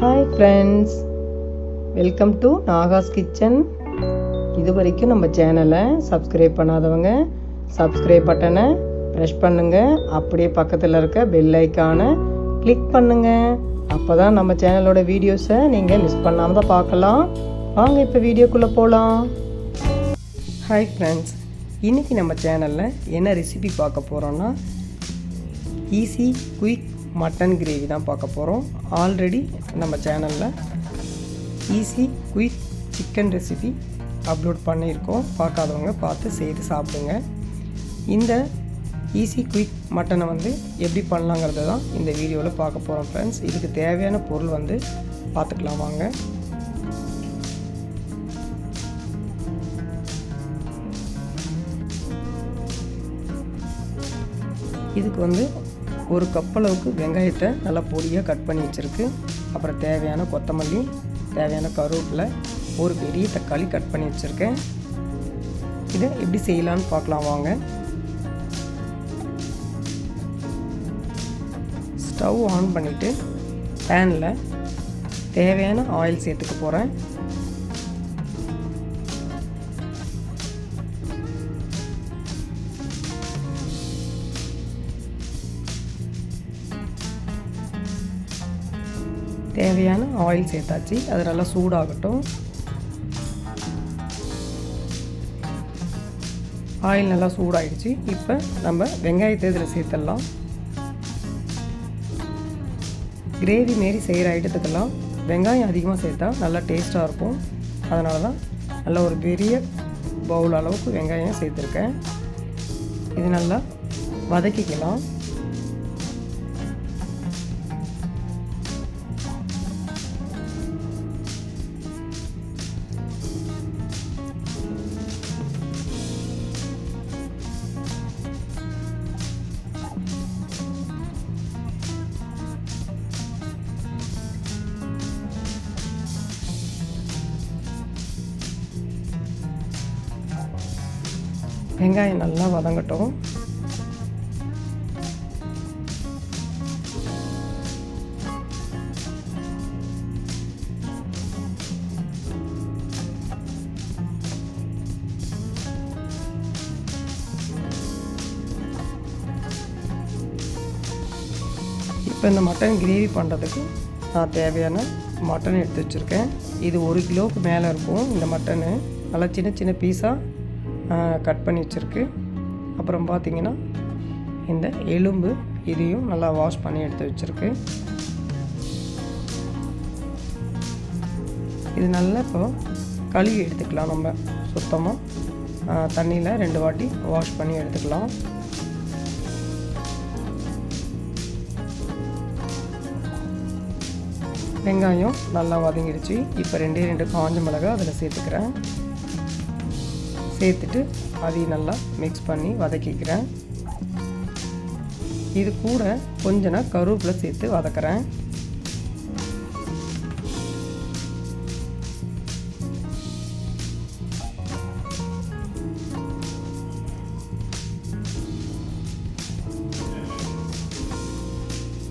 Hi friends, welcome to Nahash kitchen. இது வரைக்கும் நம்ம சேனலை சப்ஸ்கிரைப் பண்ணாதவங்க சப்ஸ்கிரைப் பட்டனை ப்ரெஸ் பண்ணுங்கள். அப்படியே பக்கத்தில் இருக்க பெல் ஐக்கானை கிளிக் பண்ணுங்கள். அப்போ தான் நம்ம சேனலோட வீடியோஸை நீங்கள் மிஸ் பண்ணாமல் தான் பார்க்கலாம். வாங்க இப்போ வீடியோக்குள்ளே போகலாம். ஹாய் ஃப்ரெண்ட்ஸ், இன்றைக்கி நம்ம சேனலில் என்ன ரெசிபி பார்க்க போகிறோன்னா ஈஸி குயிக் மட்டன் கிரேவி தான் பார்க்க போகிறோம். ஆல்ரெடி நம்ம சேனலில் easy quick chicken recipe upload பண்ணியிருக்கோம். பார்க்காதவங்க பார்த்து செய்து சாப்பிடுங்க. இந்த ஈஸி குயிக் மட்டனை எப்படி பண்ணலாங்கிறது தான் இந்த வீடியோவில் பார்க்க போகிறோம் ஃப்ரெண்ட்ஸ். இதுக்கு தேவையான பொருள் பார்த்துக்கலாம் வாங்க. இதுக்கு ஒரு கப் அளவுக்கு வெங்காயத்தை நல்லா பொடியாக கட் பண்ணி வச்சுருக்கு. அப்புறம் தேவையான கொத்தமல்லி, தேவையான கருவேப்பிலை, ஒரு பெரிய தக்காளி கட் பண்ணி வச்சுருக்கேன். இதை எப்படி செய்யலான்னு பார்க்கலாம் வாங்க. ஸ்டவ் ஆன் பண்ணிவிட்டு பேனில் தேவையான ஆயில் சேர்த்துக்க போகிறேன். தேவையான ஆயில் சேர்த்தாச்சு. அது நல்லா சூடாகட்டும். ஆயில் நல்லா சூடாகிடுச்சு. இப்போ நம்ம வெங்காயத்தை இதில் சேர்த்துடலாம். கிரேவி மாரி செய்கிற ஐட்டத்துக்கெல்லாம் வெங்காயம் அதிகமாக சேர்த்தா நல்லா டேஸ்ட்டாக இருக்கும். அதனால தான் நல்லா ஒரு பெரிய பவுல் அளவுக்கு வெங்காயம் சேர்த்துருக்கேன். இது நல்லா வதக்கிக்கலாம். வெங்காயம் நல்லா வதங்கட்டும். இப்போ இந்த மட்டன் கிரேவி பண்ணுறதுக்கு நான் தேவையான மட்டன் எடுத்து வச்சுருக்கேன். இது 1 கிலோவுக்கு மேலே இருக்கும். இந்த மட்டனு நல்லா சின்ன சின்ன பீஸாக கட் பண்ணி வச்சுருக்கு. அப்புறம் பார்த்திங்கன்னா இந்த எலும்பு இதையும் நல்லா வாஷ் பண்ணி எடுத்து வச்சுருக்கு. இது நல்லா இப்போ கழுவி எடுத்துக்கலாம். நம்ம சுத்தமாக தண்ணியில் 2 வாட்டி வாஷ் பண்ணி எடுத்துக்கலாம். வெங்காயம் நல்லா வதங்கிடுச்சு. இப்போ 2 காஞ்ச மிளகாய் அதில் சேர்த்துக்கிறேன். சேர்த்துட்டு அதையும் நல்லா மிக்ஸ் பண்ணி வதக்கிக்கிறேன். இது கூட கொஞ்சம் நான் கருவேப்பிலை சேர்த்து வதக்கிறேன்.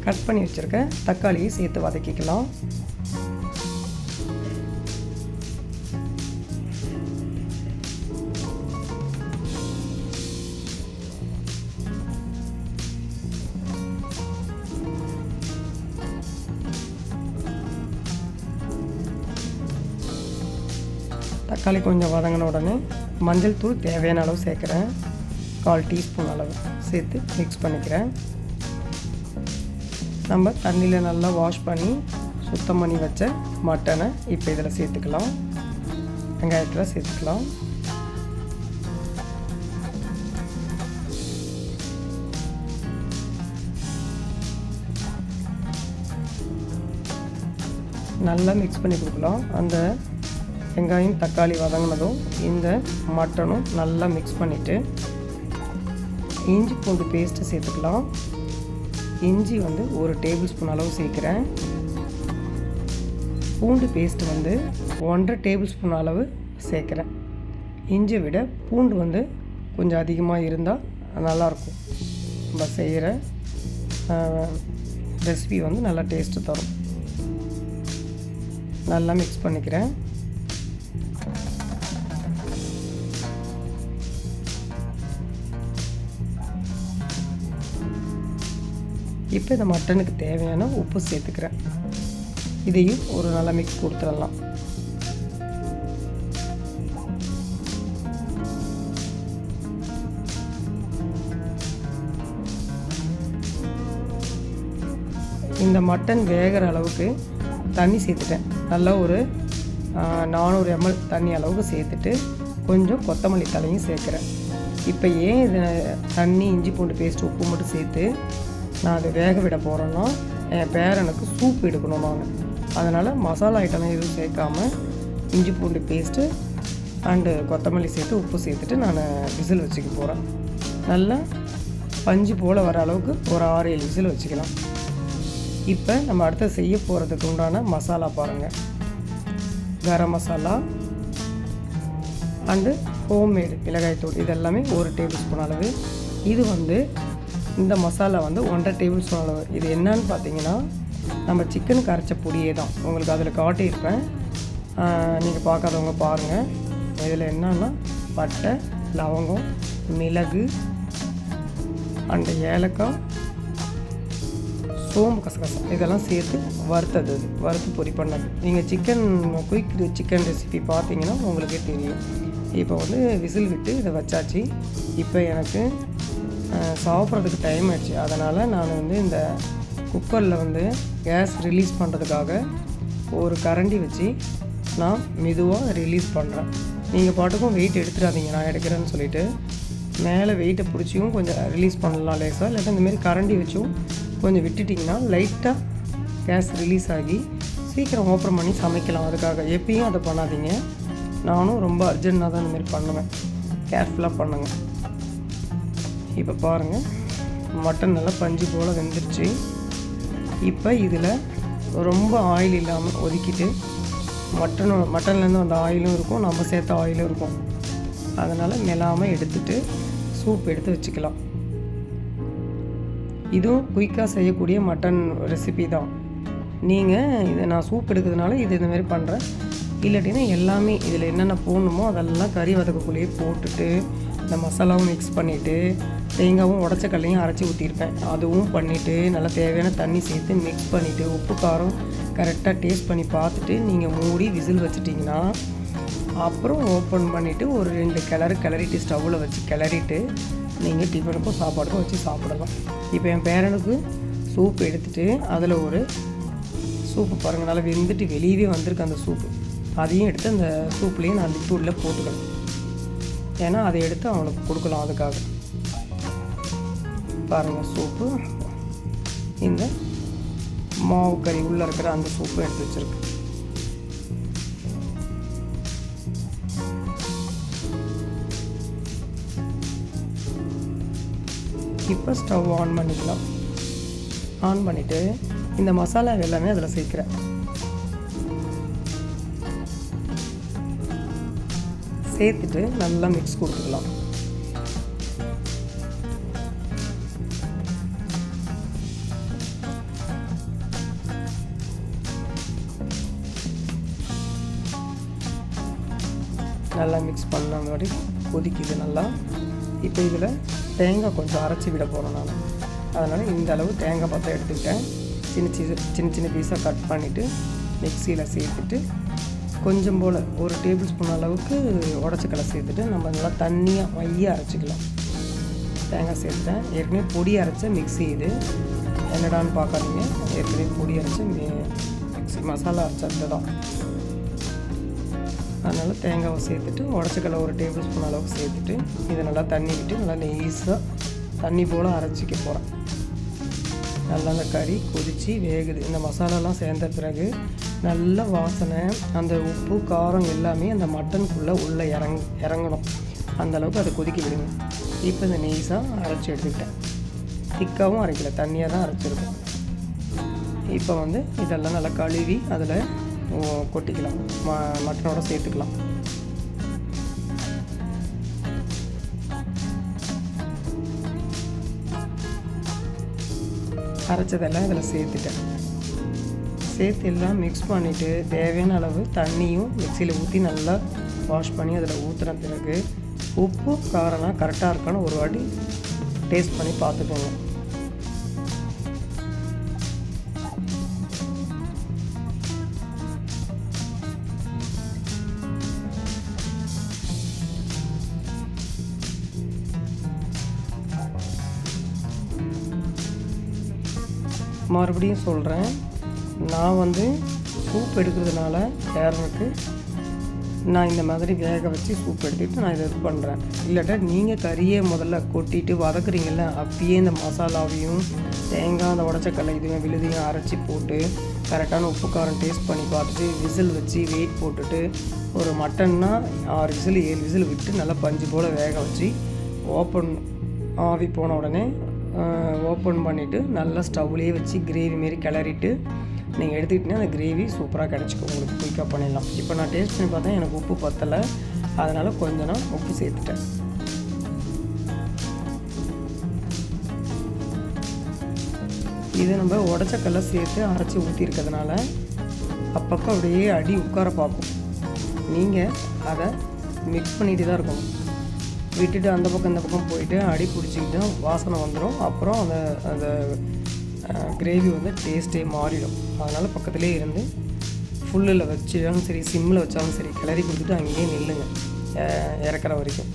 கட் பண்ணி வச்சுருக்க தக்காளியை சேர்த்து வதக்கிக்கலாம். தக்காளி கொஞ்சம் வதங்கின உடனே மஞ்சள் தூள் தேவையான அளவு சேர்க்குறேன். 1/4 டீஸ்பூன் அளவு சேர்த்து மிக்ஸ் பண்ணிக்கிறேன். நம்ம தண்ணியில் நல்லா வாஷ் பண்ணி சுத்தம் பண்ணி வச்ச மட்டனை இப்போ இதில் சேர்த்துக்கலாம். வெங்காயத்தில் சேர்த்துக்கலாம். நல்லா மிக்ஸ் பண்ணி கொடுக்கலாம். அந்த வெங்காயம் தக்காளி வதங்கினதும் இந்த மட்டனும் நல்லா மிக்ஸ் பண்ணிவிட்டு இஞ்சி பூண்டு பேஸ்ட்டு சேர்த்துக்கலாம். இஞ்சி 1 டேபிள் ஸ்பூன் அளவு சேர்க்குறேன். பூண்டு பேஸ்ட்டு 1.5 டேபிள் ஸ்பூன் அளவு சேர்க்குறேன். இஞ்சியை விட பூண்டு கொஞ்சம் அதிகமாக இருந்தால் நல்லாயிருக்கும். நம்ம செய்கிற ரெசிபி நல்லா டேஸ்ட்டு தரும். நல்லா மிக்ஸ் பண்ணிக்கிறேன். இப்போ இந்த மட்டனுக்கு தேவையான உப்பு சேர்த்துக்கிறேன். இதையும் ஒரு நல்லா மிக்ஸ் கொடுத்துடலாம். இந்த மட்டன் வேகிற அளவுக்கு தண்ணி சேர்த்துட்டேன். நல்லா ஒரு 400 ml தண்ணி அளவுக்கு சேர்த்துட்டு கொஞ்சம் கொத்தமல்லி தலையும் சேர்க்குறேன். இப்போ ஏன் இது தண்ணி, இஞ்சி பூண்டு பேஸ்ட், உப்பு மட்டும் சேர்த்து நான் அதை வேக விட போகிறேன்னா, என் பேரனுக்கு சூப் எடுக்கணும் நான். அதனால் மசாலா ஐட்டம்லாம் எதுவும் சேர்க்காமல் இஞ்சி பூண்டு பேஸ்ட்டு அண்டு கொத்தமல்லி சேர்த்து உப்பு சேர்த்துட்டு நான் விசில் வச்சுக்க போகிறேன். நல்லா பஞ்சு போல் வர அளவுக்கு ஒரு 6-7 விசில் வச்சுக்கலாம். இப்போ நம்ம அடுத்து செய்ய போகிறதுக்கு உண்டான மசாலா பாருங்கள். கரம் மசாலா அண்டு ஹோம்மேடு மிளகாய்த்தூள் இதெல்லாமே 1 டேபிள் ஸ்பூன் அளவு. இது இந்த மசாலா 1.5 டேபிள் ஸ்பூன் அளவு. இது என்னன்னு பார்த்தீங்கன்னா, நம்ம சிக்கனுக்கு அரைச்ச பொடியே தான். உங்களுக்கு அதில் காட்டியிருப்பேன், நீங்கள் பார்க்காதவங்க பாருங்கள். இதில் என்னன்னா பட்டை, லவங்கம், மிளகு அண்டு ஏலக்காய், சோம்பு, கசகசா இதெல்லாம் சேர்த்து வறுத்தது, வறுத்து பொரி பண்ணது. நீங்கள் குயிக் சிக்கன் ரெசிபி பார்த்தீங்கன்னா உங்களுக்கே தெரியும். இப்போ விசில் விட்டு இதை வச்சாச்சு. இப்போ எனக்கு சாப்பிட்றதுக்கு டைம் ஆச்சு. அதனால் நான் இந்த குக்கரில் கேஸ் ரிலீஸ் பண்ணுறதுக்காக ஒரு கரண்டி வச்சு நான் மெதுவாக ரிலீஸ் பண்ணுறேன். நீங்கள் பாட்டுக்கும் வெயிட் எடுத்துடாதீங்க, நான் எடுக்கிறேன்னு சொல்லிவிட்டு மேலே வெயிட்டை பிடிச்சியும் கொஞ்சம் ரிலீஸ் பண்ணலாம் லேசாக. இல்லாட்டா இந்தமாரி கரண்டி வச்சும் கொஞ்சம் விட்டுட்டிங்கன்னா லைட்டாக கேஸ் ரிலீஸ் ஆகி சீக்கிரம் ஓப்பன் பண்ணி சமைக்கலாம். அதுக்காக எப்பயும் அதை பண்ணாதீங்க. நானும் ரொம்ப அர்ஜென்ட்டாக தான் இந்தமாரி பண்ணுவேன். கேர்ஃபுல்லாக பண்ணுங்க. இப்போ பாருங்கள், மட்டன் நல்லா பஞ்சு போல் வெந்துருச்சு. இப்போ இதில் ரொம்ப ஆயில் இல்லாமல் ஒதுக்கிட்டு, மட்டன்லேருந்து வந்த ஆயிலும் இருக்கும், நம்ம சேர்த்த ஆயிலும் இருக்கும். அதனால் மெல்லாமல் எடுத்துட்டு சூப் எடுத்து வச்சுக்கலாம். இதுவும் குயிக்காக செய்யக்கூடிய மட்டன் ரெசிபி தான். நீங்கள் இதை நான் சூப் எடுக்கிறதுனால இது இந்தமாரி பண்ணுறேன். இல்லாட்டினா எல்லாமே இதில் என்னென்ன போடணுமோ அதெல்லாம் கறி வதக்கக்குள்ளேயே போட்டுட்டு இந்த மசாலாவும் மிக்ஸ் பண்ணிவிட்டு தேங்காவும் உடச்ச கடலையும் அரைச்சி ஊற்றிருப்பேன். அதுவும் பண்ணிவிட்டு நல்லா தேவையான தண்ணி சேர்த்து மிக்ஸ் பண்ணிவிட்டு உப்பு காரம் கரெக்டாக டேஸ்ட் பண்ணி பார்த்துட்டு நீங்கள் மூடி விசில் வச்சிட்டிங்கன்னா அப்புறம் ஓப்பன் பண்ணிவிட்டு ஒரு 2 கிளறிட்டு ஸ்டவ்வில் வச்சு கிளறிட்டு நீங்கள் டிஃபனுக்கும் சாப்பாடுக்கும் வச்சு சாப்பிடலாம். இப்போ என் பேரனுக்கு சூப் எடுத்துகிட்டு அதில் ஒரு சூப்பு பாருங்கள், நல்லா வெந்துட்டு வெளியவே வந்திருக்கு அந்த சூப்பு. அதையும் எடுத்து அந்த சூப்லேயே நான் லிக்விடில் போட்டுக்கலாம். ஏன்னா அதை எடுத்து அவனுக்கு கொடுக்கலாம். அதுக்காக பாருங்கள், சூப்பு இந்த மாவு கறி உள்ளே இருக்கிற அந்த சூப்பு எடுத்து வச்சுருக்கு. இப்போ ஸ்டவ் ஆன் பண்ணிக்கலாம். ஆன் பண்ணிவிட்டு இந்த மசாலா எல்லாமே அதில் சேர்க்குறேன். சேர்த்துட்டு நல்லா மிக்ஸ் கொடுத்துக்கலாம். நல்லா மிக்ஸ் பண்ண மாதிரி கொதிக்குது நல்லா. இப்போ இதில் தேங்காய் கொஞ்சம் அரைச்சி விட போகிறேன் நான். அதனால் இந்த அளவு தேங்காய் பற்ற எடுத்துக்கிட்டேன். சின்ன பீஸாக கட் பண்ணிவிட்டு மிக்சியில் சேர்த்துட்டு கொஞ்சம் போல் 1 டேபிள் ஸ்பூன் அளவுக்கு உடச்சக்கடலை சேர்த்துட்டு நம்ம நல்லா தண்ணியாக மையாக அரைச்சிக்கலாம். தேங்காய் சேர்த்துட்டேன். ஏற்கனவே பொடி அரைச்ச மிக்ஸி இது. என்னடான்னு பார்க்காதீங்க, ஏற்கனவே பொடி அரைச்ச மிக்ஸி மசாலா அரைச்சது தான். அதனால் தேங்காவை சேர்த்துட்டு உடச்சக்கடலை 1 டேபிள் ஸ்பூன் அளவுக்கு சேர்த்துட்டு இதை நல்லா தண்ணி விட்டு நல்லா நெய்ஸாக தண்ணி போல் அரைச்சிக்க போகிறேன். நல்லா அந்த கறி கொதித்து வேகுது. இந்த மசாலாலாம் சேர்ந்த பிறகு நல்ல வாசனை, அந்த உப்பு காரம் எல்லாமே அந்த மட்டனுக்குள்ளே உள்ளே இறங்கணும். அந்தளவுக்கு அதை கொதிக்க விடுங்க. இப்போ இந்த நெய்ஸாக அரைச்சி எடுத்துக்கிட்டேன். திக்காகவும் அரைக்கல, தண்ணியாக தான் அரைச்சிருக்கேன். இப்போ இதெல்லாம் நல்லா கழுவி அதில் கொட்டிக்கலாம், மட்டனோட சேர்த்துக்கலாம். அரைச்சதெல்லாம் இதில் சேர்த்துட்டேன். சேர்த்து எல்லாம் மிக்ஸ் பண்ணிவிட்டு தேவையான அளவு தண்ணியும் மிக்சியில் ஊற்றி நல்லா வாஷ் பண்ணி அதில் ஊற்றின பிறகு உப்பு காரம்லாம் கரெக்டாக இருக்கான்னு ஒரு வாட்டி டேஸ்ட் பண்ணி பார்த்துக்கோங்க. மறுபடியும் சொல்கிறேன், நான் வந்து சூப் எடுக்கிறதுனால கேரனுக்கு நான் இந்த மாதிரி வேக வச்சு சூப் எடுத்துகிட்டு நான் இதை இது பண்ணுறேன். இல்லாட்டா நீங்கள் கறியை முதல்ல கொட்டிட்டு வதக்குறீங்கள, அப்பயே இந்த மசாலாவையும் தேங்காய் அந்த உடச்சக்கல்லை இதுவும் விழுதையும் அரைச்சி போட்டு கரெக்டான உப்பு காரம் டேஸ்ட் பண்ணி பார்த்துட்டு விசில் வச்சு வெயிட் போட்டுட்டு ஒரு மட்டன்னா 6 விசில் 7 விசில் விட்டு நல்லா பஞ்சு போல் வேக வச்சு ஆவி போன உடனே ஓப்பன் பண்ணிவிட்டு நல்லா ஸ்டவ்லேயே வச்சு கிரேவி மாரி கிளறிட்டு நீங்கள் எடுத்துக்கிட்டிங்கன்னா அந்த கிரேவி சூப்பராக கிடச்சிக்கும், உங்களுக்கு குயிக்காக பண்ணிடலாம். இப்போ நான் டேஸ்ட் பண்ணி பார்த்தேன், எனக்கு உப்பு பத்தலை, அதனால் கொஞ்சம் நான் உப்பு சேர்த்துட்டேன். இது நம்ம உடச்சக்கல்ல சேர்த்து அரைச்சி ஊற்றிருக்கிறதுனால அப்பப்போ அப்படியே அடி உட்கார பார்ப்போம். நீங்கள் அதை மிக்ஸ் பண்ணிட்டு தான் இருக்கணும். விட்டுட்டு அந்த பக்கம் இந்த பக்கம் போயிட்டு அடி பிடிச்சிக்கிட்டு வாசனை வந்துடும். அப்புறம் அந்த கிரேவி வந்து டேஸ்ட்டே மாறிடும். அதனால் பக்கத்துலேயே இருந்து ஃபுல்லில் வச்சாலும் சரி சிம்மில் வச்சாலும் சரி கிளறி கொடுத்துட்டு அங்கேயே நில்லுங்க இறக்குற வரைக்கும்.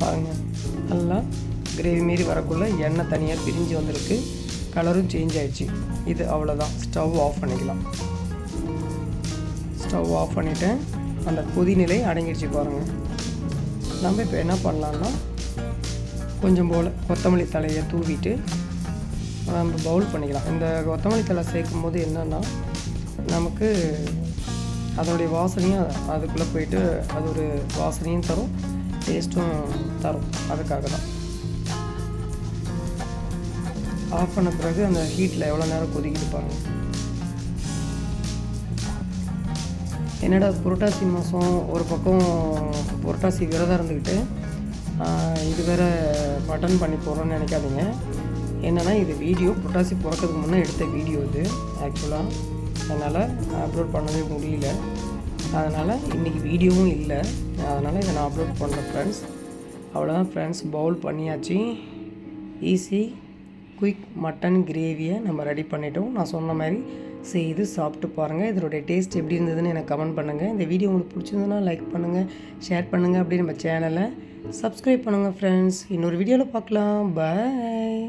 பாருங்க, நல்லா கிரேவி மாரி வரக்குள்ளே எண்ணெய் தனியாக பிரிஞ்சு வந்திருக்கு, கலரும் சேஞ்ச் ஆகிடுச்சு. இது அவ்வளோதான், ஸ்டவ் ஆஃப் பண்ணிக்கலாம். ஸ்டவ் ஆஃப் பண்ணிவிட்டேன், அந்த கொதிநிலை அடங்கிடுச்சு பாருங்கள். நம்ம இப்போ என்ன பண்ணலான்னா கொஞ்சம் போல் கொத்தமல்லி தலையை தூவிட்டு நம்ம பவுல் பண்ணிக்கலாம். இந்த கொத்தமல்லி தலை சேர்க்கும் போது என்னென்னா நமக்கு அதோடைய வாசனையும் அதுக்குள்ளே போயிட்டு அது ஒரு வாசனையும் தரும், டேஸ்ட்டும் தரும். அதுக்காக தான் ஆஃப் பண்ண பிறகு அந்த ஹீட்டில் எவ்வளோ நேரம் கொதிக்கிட்டு பாருங்கள். என்னடா புரட்டாசி மாதம் ஒரு பக்கம் புரட்டாசி விரதம் இருந்துக்கிட்டு இது வேறு மட்டன் பண்ணி போகிறோன்னு நினைக்காதீங்க. என்னென்னா இது வீடியோ புரட்டாசி பிறக்கிறதுக்கு முன்னே எடுத்த வீடியோ இது. ஆக்சுவலாக அதனால் அப்லோட் பண்ணவே முடியல, அதனால் இன்றைக்கி வீடியோவும் இல்லை, அதனால் இதை நான் அப்லோட் பண்ணுறேன் ஃப்ரெண்ட்ஸ். அவ்வளோதான் ஃப்ரெண்ட்ஸ், பவுல் பண்ணியாச்சு. ஈஸி குயிக் மட்டன் கிரேவியை நம்ம ரெடி பண்ணிட்டோம். நான் சொன்ன மாதிரி செய்து சாப்பிட்டு பாருங்கள். இதனுடைய டேஸ்ட் எப்படி இருந்ததுன்னு எனக்கு கமெண்ட் பண்ணுங்கள். இந்த வீடியோ உங்களுக்கு பிடிச்சிருந்ததுன்னா லைக் பண்ணுங்கள், ஷேர் பண்ணுங்கள், அப்படியே நம்ம சேனலை சப்ஸ்கிரைப் பண்ணுங்கள் ஃப்ரெண்ட்ஸ். இன்னொரு வீடியோவில் பார்க்கலாம். பாய்.